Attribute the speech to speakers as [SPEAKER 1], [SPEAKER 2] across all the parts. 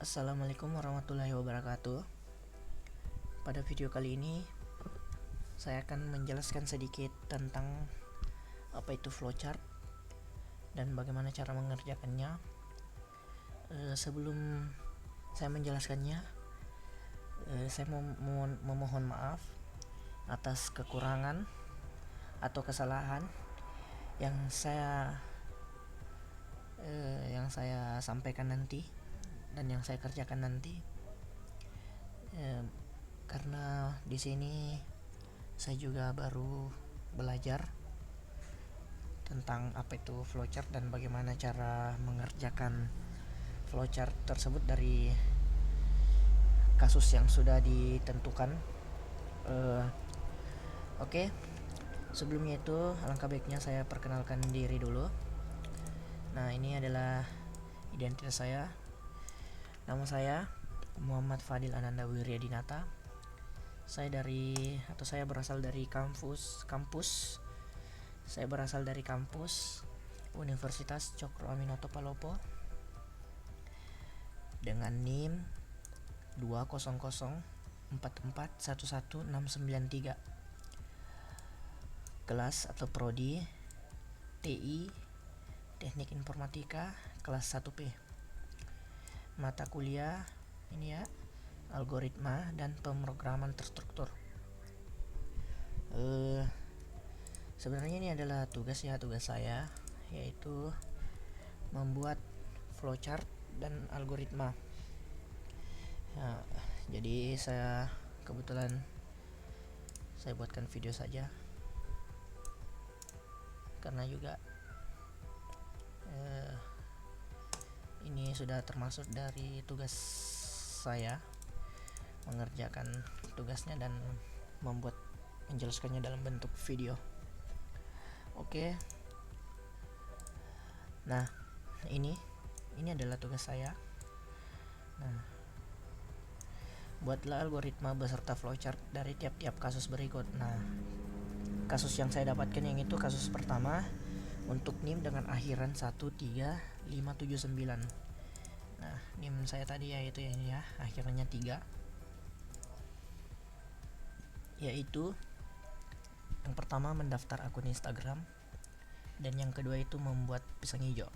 [SPEAKER 1] Assalamualaikum warahmatullahi wabarakatuh. Pada video kali ini saya akan menjelaskan sedikit tentang apa itu flowchart dan bagaimana cara mengerjakannya. Sebelum saya menjelaskannya, saya memohon maaf atas kekurangan atau kesalahan yang saya sampaikan nanti dan yang saya kerjakan nanti, karena di sini saya juga baru belajar tentang apa itu flowchart dan bagaimana cara mengerjakan flowchart tersebut dari kasus yang sudah ditentukan. Oke, sebelumnya itu alangkah baiknya saya perkenalkan diri dulu. Nah, ini adalah identitas saya. Nama saya Muhammad Fadil Ananda Wiryadinata. Saya berasal dari kampus Universitas Cokro Aminoto Palopo dengan NIM 20044111693. Kelas atau prodi TI Teknik Informatika kelas 1P. Mata kuliah ini ya, algoritma dan pemrograman terstruktur. Sebenarnya ini adalah tugas saya, yaitu membuat flowchart dan algoritma. Nah, jadi kebetulan saya buatkan video saja karena juga ini sudah termasuk dari tugas saya mengerjakan tugasnya dan menjelaskannya dalam bentuk video. Oke. Nah, ini adalah tugas saya. Nah, buatlah algoritma beserta flowchart dari tiap-tiap kasus berikut. Nah, kasus yang saya dapatkan yang itu kasus pertama untuk NIM dengan akhiran 13579. Nah, NIM saya tadi yaitu ini ya, akhirnya 3. Yaitu yang pertama mendaftar akun Instagram dan yang kedua itu membuat pisang hijau.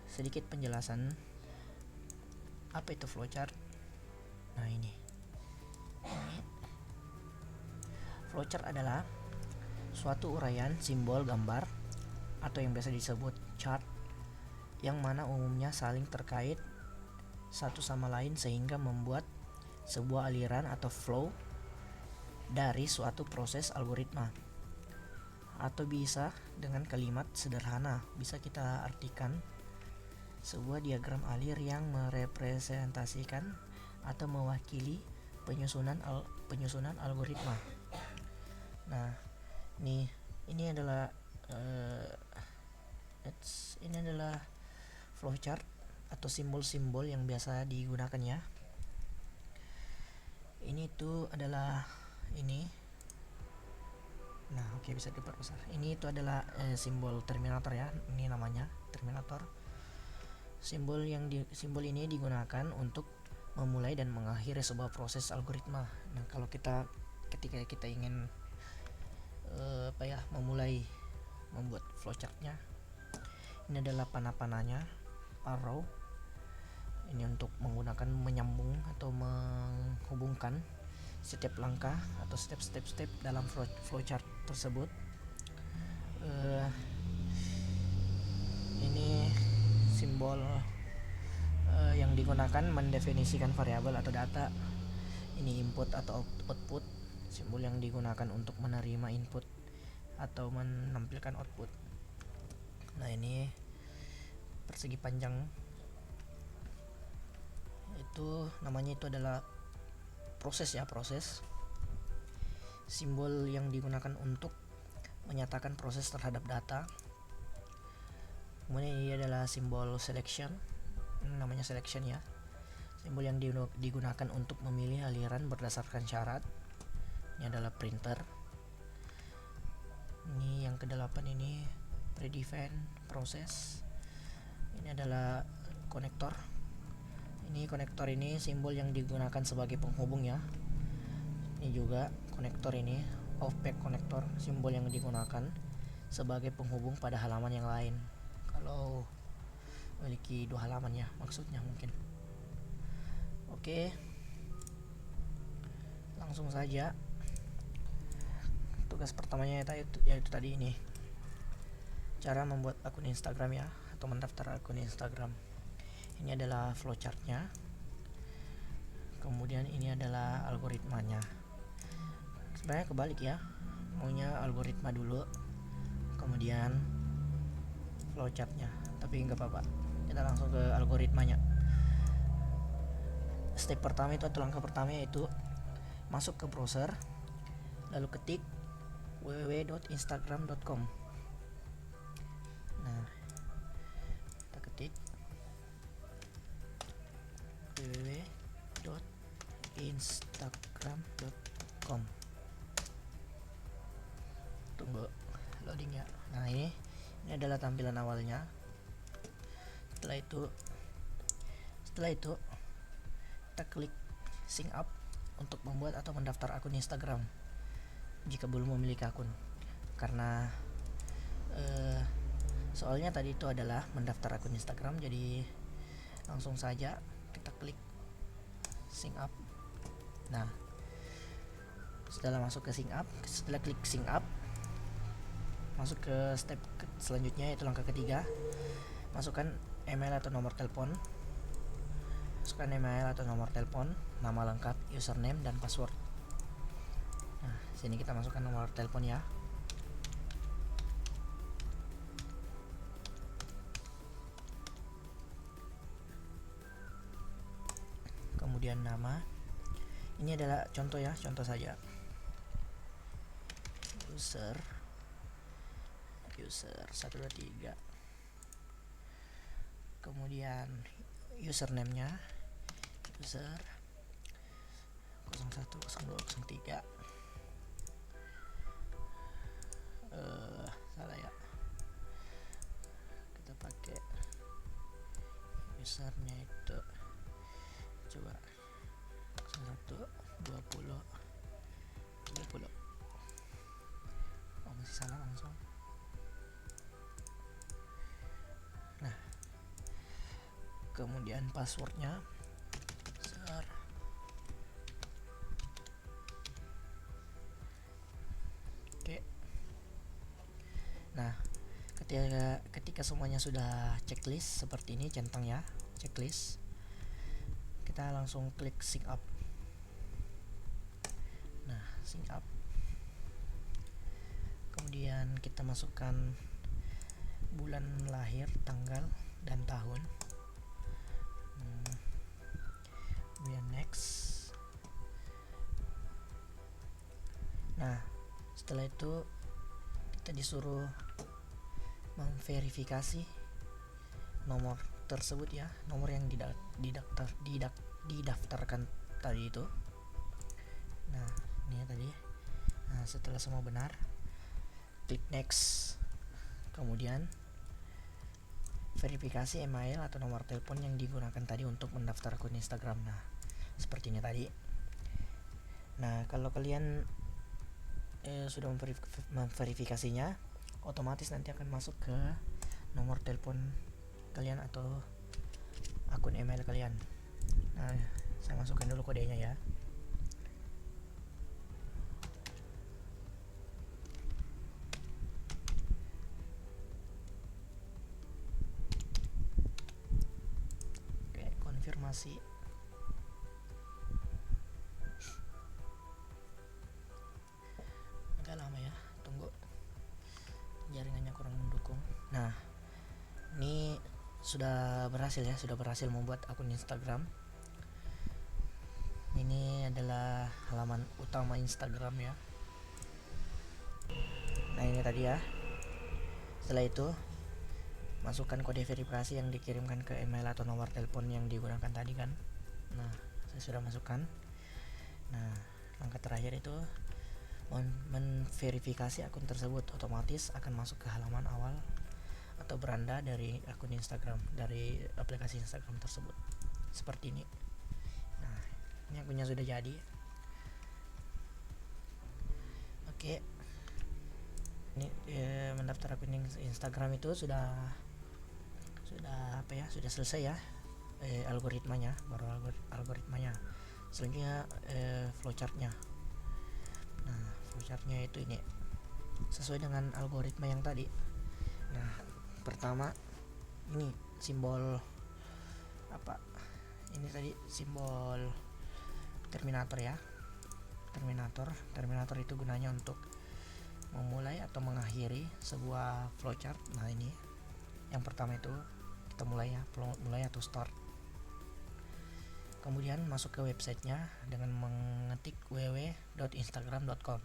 [SPEAKER 1] Sedikit penjelasan apa itu flowchart. Nah, ini flowchart adalah suatu uraian simbol gambar atau yang biasa disebut chart yang mana umumnya saling terkait satu sama lain sehingga membuat sebuah aliran atau flow dari suatu proses algoritma. Atau bisa dengan kalimat sederhana bisa kita artikan sebuah diagram alir yang merepresentasikan atau mewakili penyusunan algoritma. Nah, ini adalah flowchart atau simbol-simbol yang biasa digunakan ya. Ini itu adalah ini. Nah, oke, bisa diperbesar. Ini itu adalah simbol terminator ya. Ini namanya terminator. Simbol ini digunakan untuk memulai dan mengakhiri sebuah proses algoritma. Nah, ketika kita ingin memulai membuat flowchartnya, ini adalah panah-panahnya, arrow. Ini untuk menggunakan menyambung atau menghubungkan setiap langkah atau step dalam flowchart tersebut. Ini simbol yang digunakan mendefinisikan variabel atau data. Ini input atau output, simbol yang digunakan untuk menerima input atau menampilkan output. Nah, ini persegi panjang itu namanya itu adalah proses. Simbol yang digunakan untuk menyatakan proses terhadap data. Kemudian ini adalah simbol selection, namanya selection ya. Simbol yang digunakan untuk memilih aliran berdasarkan syarat. Ini adalah printer. Ini yang ke-8 ini predefined proses. Ini adalah konektor. Ini konektor ini simbol yang digunakan sebagai penghubung ya. Ini juga konektor ini, off-pack konektor, simbol yang digunakan sebagai penghubung pada halaman yang lain. Kalau memiliki dua halaman ya, maksudnya mungkin. Oke, langsung saja. Tugas pertamanya yaitu tadi ini, cara membuat akun Instagram ya, atau mendaftar akun Instagram. Ini adalah flowchartnya, kemudian ini adalah algoritmanya. Sebenarnya kebalik ya, maunya algoritma dulu kemudian flowchartnya, tapi nggak apa-apa, kita langsung ke algoritmanya. Step pertama itu, atau langkah pertama yaitu masuk ke browser, lalu ketik www.instagram.com. Nah, kita ketik www.instagram.com. Tunggu loading ya. Nah, ini adalah tampilan awalnya. Setelah itu kita klik sign up untuk membuat atau mendaftar akun Instagram jika belum memiliki akun. Karena soalnya tadi itu adalah mendaftar akun Instagram, jadi langsung saja kita klik sign up. Nah, setelah masuk ke sign up, setelah klik sign up, masuk ke step selanjutnya yaitu langkah ketiga, masukkan email atau nomor telepon. Masukkan email atau nomor telepon, nama lengkap, username dan password. Nah, sini kita masukkan nomor telepon ya. Kemudian nama. Ini adalah contoh ya, contoh saja. User 123. Kemudian username-nya user 010203. Salah ya, kita pakai usernya itu, coba 012030. Oh, masih salah langsung. Nah, kemudian passwordnya user. Oke. Nah, ketika semuanya sudah checklist seperti ini, centang ya, checklist, kita langsung klik sign up. Nah, sign up, kemudian kita masukkan bulan lahir, tanggal dan tahun. Kemudian next. Nah, setelah itu kita disuruh memverifikasi nomor tersebut ya, nomor yang didaftarkan tadi itu. Nah, ini tadi. Nah, setelah semua benar, klik next. Kemudian verifikasi email atau nomor telepon yang digunakan tadi untuk mendaftar akun Instagram. Nah, seperti ini tadi. Nah, kalau kalian sudah memverifikasinya, otomatis nanti akan masuk ke nomor telepon kalian atau akun email kalian. Nah, saya masukkan dulu kodenya ya. Oke, konfirmasi. Agak lama ya, tunggu, jaringannya kurang mendukung. Nah, ini sudah berhasil ya, sudah berhasil membuat akun Instagram. Ini adalah halaman utama Instagram ya. Nah, ini tadi ya. Setelah itu masukkan kode verifikasi yang dikirimkan ke email atau nomor telepon yang digunakan tadi kan. Nah, saya sudah masukkan. Nah, langkah terakhir itu memverifikasi akun tersebut, otomatis akan masuk ke halaman awal atau beranda dari akun Instagram, dari aplikasi Instagram tersebut. Seperti ini. Nah, ini akunnya sudah jadi. Oke. Ini mendaftar akun Instagram itu sudah apa ya? Sudah selesai ya. Algoritmanya, baru algoritmanya. Selanjutnya flowchartnya. Nah, flowchartnya itu ini sesuai dengan algoritma yang tadi. Nah, pertama ini simbol apa? Ini tadi simbol Terminator ya. Terminator itu gunanya untuk memulai atau mengakhiri sebuah flowchart. Nah, ini yang pertama itu kita mulai ya, mulai atau start. Kemudian masuk ke websitenya dengan mengetik www.instagram.com.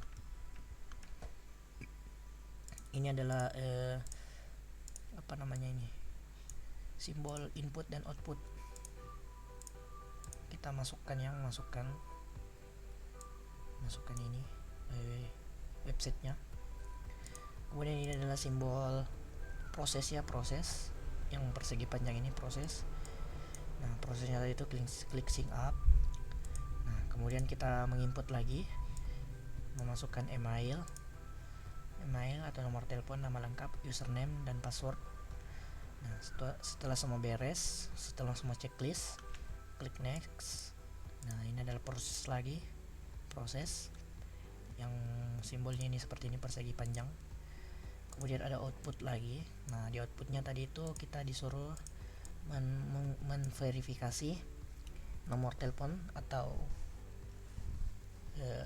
[SPEAKER 1] Ini adalah apa namanya ini, simbol input dan output. Kita masukkan ini websitenya. Kemudian ini adalah simbol proses yang persegi panjang ini, proses. Nah, prosesnya tadi itu klik sync up. Nah, kemudian kita menginput lagi, memasukkan email atau nomor telepon, nama lengkap, username dan password. Nah, setelah semua beres, setelah semua checklist, klik next. Nah, ini adalah proses yang simbolnya ini seperti ini, persegi panjang. Kemudian ada output lagi. Nah, di outputnya tadi itu kita disuruh menverifikasi nomor telepon atau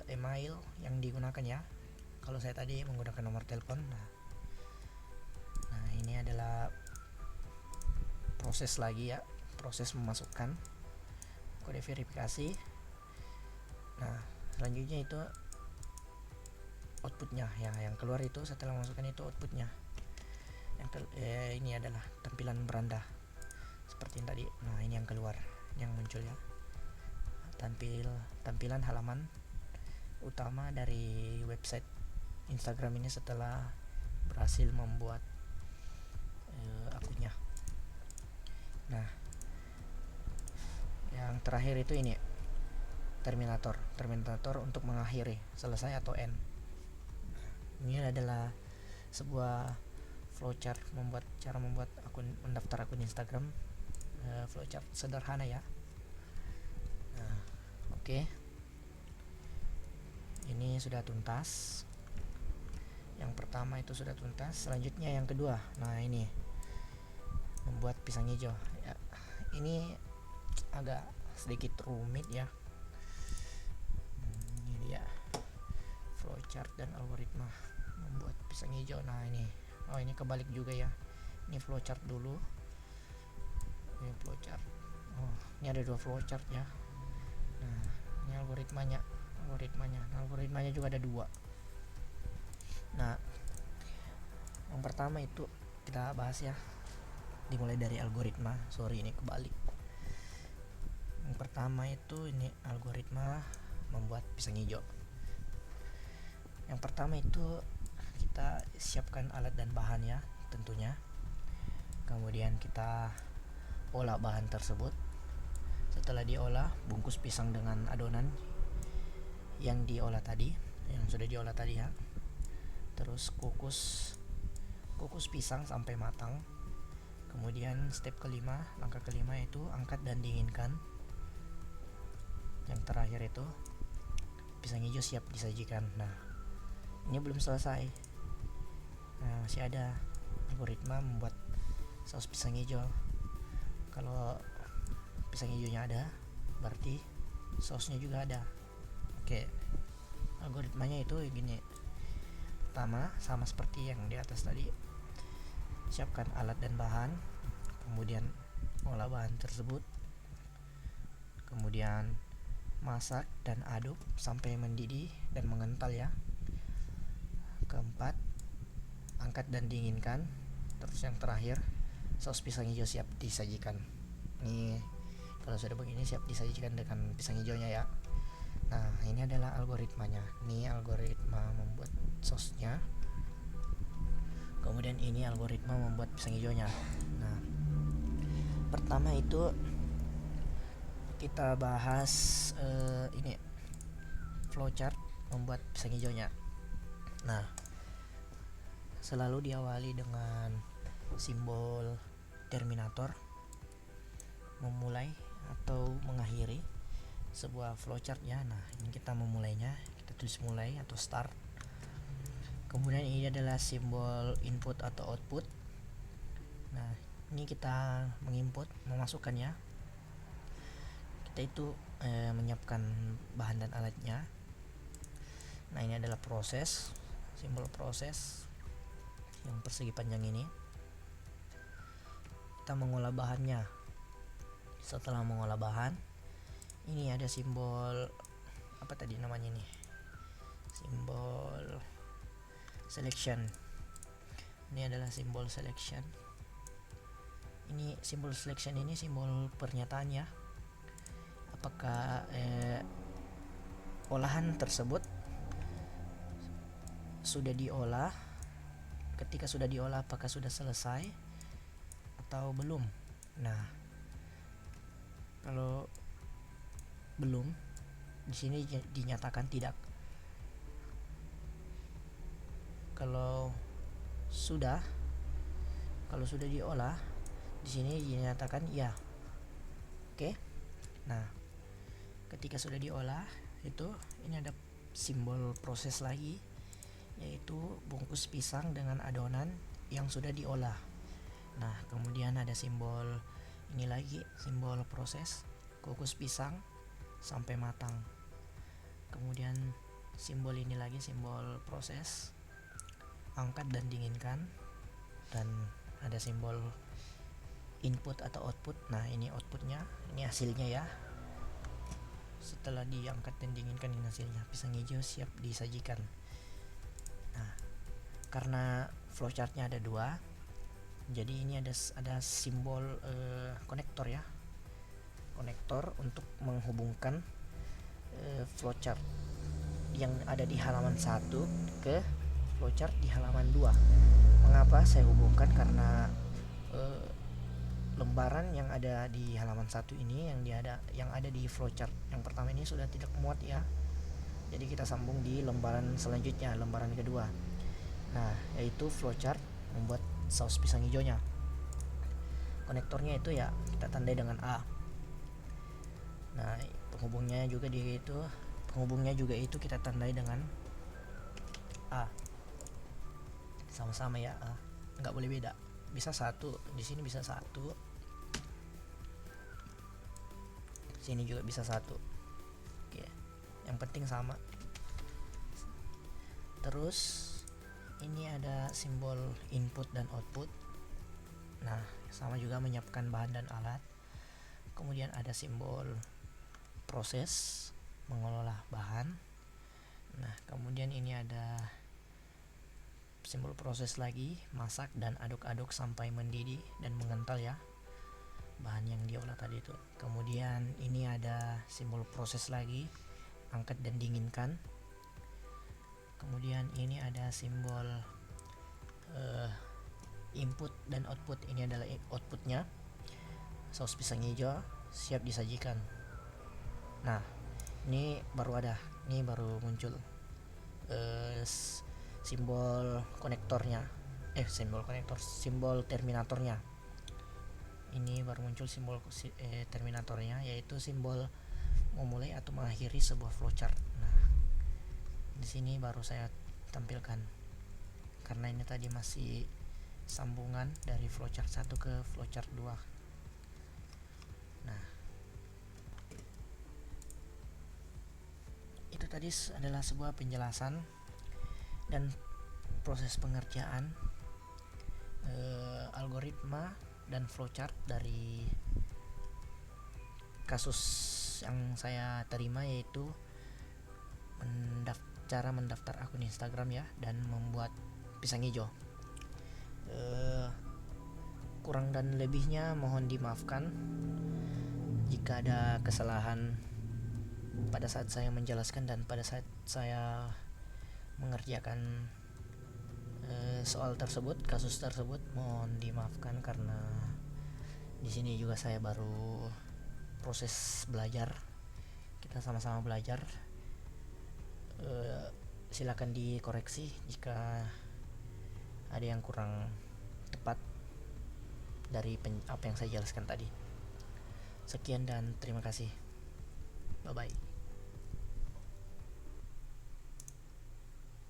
[SPEAKER 1] email yang digunakan ya. Kalau saya tadi menggunakan nomor telepon. Nah, ini adalah proses lagi ya, proses memasukkan kode verifikasi. Nah, selanjutnya itu outputnya ya, yang keluar itu setelah memasukkan itu outputnya. Ini adalah tampilan beranda seperti yang tadi. Nah, ini yang keluar, yang muncul ya, tampilan halaman utama dari website Instagram ini setelah berhasil membuat akunnya. Nah, yang terakhir itu ini Terminator untuk mengakhiri, selesai atau end. Ini adalah sebuah flowchart cara membuat mendaftar akun Instagram, flowchart sederhana ya. Nah, oke. Ini sudah tuntas. Yang pertama itu sudah tuntas. Selanjutnya yang kedua. Nah, ini membuat pisang hijau ya. Ini agak sedikit rumit ya. Ini dia flowchart dan algoritma membuat pisang hijau. Nah, ini kebalik juga ya. Ini flowchart dulu. Ini flowchart. Ini ada dua flowchart ya. Nah, ini algoritmanya. Nah, algoritmanya juga ada dua. Nah, yang pertama itu kita bahas ya. Dimulai dari algoritma. Ini kebalik. Yang pertama itu ini algoritma membuat pisang hijau. Yang pertama itu kita siapkan alat dan bahan ya, tentunya. Kemudian kita olah bahan tersebut. Setelah diolah, bungkus pisang dengan adonan yang diolah tadi, yang sudah diolah tadi ya. Terus kukus pisang sampai matang. Kemudian langkah kelima itu angkat dan dinginkan. Yang terakhir itu pisang hijau siap disajikan. Nah, ini belum selesai. Nah, masih ada algoritma membuat saus pisang hijau. Kalau pisang hijaunya ada, berarti sausnya juga ada. Oke, algoritmanya itu gini. Pertama, sama seperti yang di atas tadi, siapkan alat dan bahan, kemudian olah bahan tersebut, kemudian masak dan aduk sampai mendidih dan mengental ya. Keempat, angkat dan dinginkan. Terus yang terakhir, saus pisang hijau siap disajikan. Nih, kalau sudah begini siap disajikan dengan pisang hijaunya ya. Nah, ini adalah algoritmanya. Ini algoritma membuat sausnya. Kemudian Kemudian ini algoritma membuat pisang hijaunya. Nah, pertama itu kita bahas ini flowchart membuat pisang hijaunya. Nah, selalu diawali dengan simbol terminator memulai atau mengakhiri sebuah flowchart ya. Nah, ini kita memulainya, kita tulis mulai atau start. Kemudian ini adalah simbol input atau output. Nah, ini kita menginput, memasukkannya. Kita itu menyiapkan bahan dan alatnya. Nah, ini adalah proses, simbol proses yang persegi panjang ini. Kita mengolah bahannya. Setelah mengolah bahan, ini ada simbol apa tadi namanya ini? Simbol selection. Ini adalah simbol selection. Ini simbol selection ini simbol pernyataan ya. Apakah olahan tersebut sudah diolah? Ketika sudah diolah, apakah sudah selesai atau belum? Nah, kalau belum, di sini dinyatakan tidak. Kalau sudah diolah, di sini dinyatakan ya. Oke. Nah, ketika sudah diolah itu ini ada simbol proses lagi, yaitu bungkus pisang dengan adonan yang sudah diolah. Nah, kemudian ada simbol ini lagi, simbol proses kukus pisang sampai matang. Kemudian simbol ini lagi, simbol proses angkat dan dinginkan, dan ada simbol input atau output. Nah, ini outputnya, ini hasilnya ya. Setelah diangkat dan dinginkan, ini hasilnya, pisang hijau siap disajikan. Nah, karena flowchartnya ada dua, jadi ini ada simbol konektor ya, konektor untuk menghubungkan flowchart yang ada di halaman 1 ke flowchart di halaman 2. Mengapa saya hubungkan? Karena lembaran yang ada di halaman 1 ini yang ada di flowchart yang pertama ini sudah tidak muat ya. Jadi kita sambung di lembaran selanjutnya, lembaran kedua. Nah, yaitu flowchart membuat saus pisang hijaunya. Konektornya itu ya kita tandai dengan A. Nah, penghubungnya juga itu kita tandai dengan A. Sama-sama ya, A. Nggak boleh beda. Bisa satu, di sini bisa satu. Sini juga bisa satu. Oke. Yang penting sama. Terus ini ada simbol input dan output. Nah, sama juga menyiapkan bahan dan alat. Kemudian ada simbol proses mengolah bahan. Nah, kemudian ini ada simbol proses lagi, masak dan aduk-aduk sampai mendidih dan mengental ya bahan yang diolah tadi itu. Kemudian ini ada simbol proses lagi, angkat dan dinginkan. Kemudian ini ada simbol input dan output. Ini adalah outputnya, saus pisang hijau siap disajikan. Nah, ini baru muncul simbol terminatornya. Ini baru muncul simbol terminatornya, yaitu simbol memulai atau mengakhiri sebuah flowchart. Nah, di sini baru saya tampilkan karena ini tadi masih sambungan dari flowchart 1 ke flowchart 2. Nah, itu tadi adalah sebuah penjelasan dan proses pengerjaan algoritma dan flowchart dari kasus yang saya terima, yaitu cara mendaftar akun Instagram ya, dan membuat pisang hijau. Kurang dan lebihnya mohon dimaafkan jika ada kesalahan pada saat saya menjelaskan dan pada saat saya mengerjakan soal tersebut, kasus tersebut mohon dimaafkan karena di sini juga saya baru proses belajar, kita sama-sama belajar. Silakan dikoreksi jika ada yang kurang tepat dari apa yang saya jelaskan tadi. Sekian dan terima kasih. Bye bye.